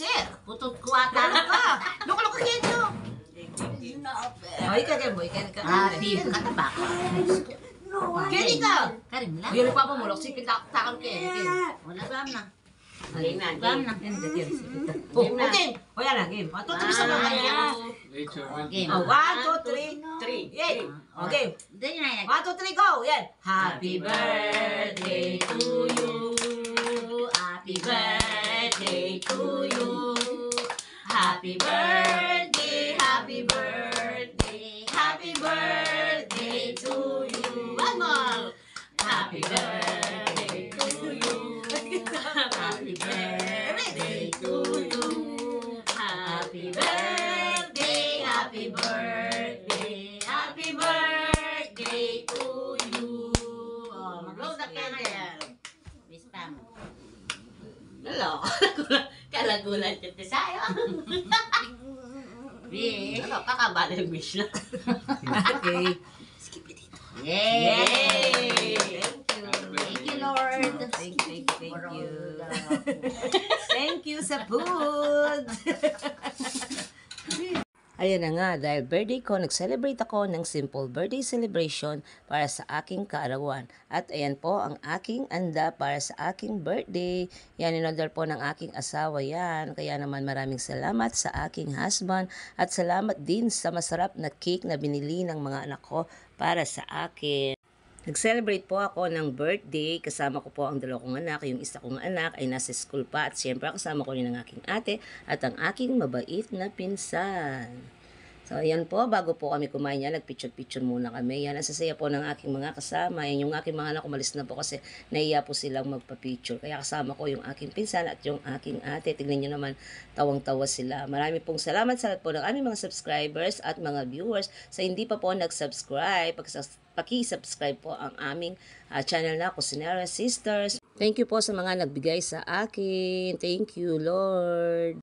Sir, putod kuwatan ka. Loko-loko kito. Ay, kagay mo, ikay ka. Happy katabak. Kini ka. Karim lang. Yun pa mo, sipit takal kay. Wala ba na. Game na. Okay. O yan na, game. Tutuloy sa mga kanya. Game. 1, 2, 3. Yay. Okay. 1, 2, 3, go. Yan. Happy birthday to you. Happy birthday to you. Happy birthday, happy birthday, happy birthday to you. One more. Happy birthday to you. Happy birthday to you. Happy birthday, happy birthday, happy birthday to you. Oh, mag-blow na candle. Miss Pam. Hello. Kalagulan kita sa'yo. Ano, kakabala yung wish na. Okay. Skip it. Yay! Thank you. Thank you, Lord. Thank you. Thank you sa food. Ayan na nga, dahil birthday ko, nag-celebrate ako ng simple birthday celebration para sa aking kaarawan. At ayan po ang aking anda para sa aking birthday. Yan, in-order po ng aking asawa yan. Kaya naman maraming salamat sa aking husband at salamat din sa masarap na cake na binili ng mga anak ko para sa akin. Nag-celebrate po ako ng birthday, kasama ko po ang dalawa kong anak. Yung isa kong anak ay nasa school pa at siyempre kasama ko rin ang aking ate at ang aking mabait na pinsan. So ayan po, bago po kami kumain yan, nagpicture-picture muna kami. Yan, ang sasaya po ng aking mga kasama. Yan, yung aking mga anak umalis na po kasi naiya po silang magpa-picture. Kaya kasama ko yung aking pinsan at yung aking ate. Tignan nyo naman, tawang-tawa sila. Marami pong salamat sa lahat po ng aming mga subscribers at mga viewers. Sa hindi pa po nag-subscribe, paki-subscribe po ang aming channel na Kusinera Sisters. Thank you po sa mga nagbigay sa akin. Thank you, Lord.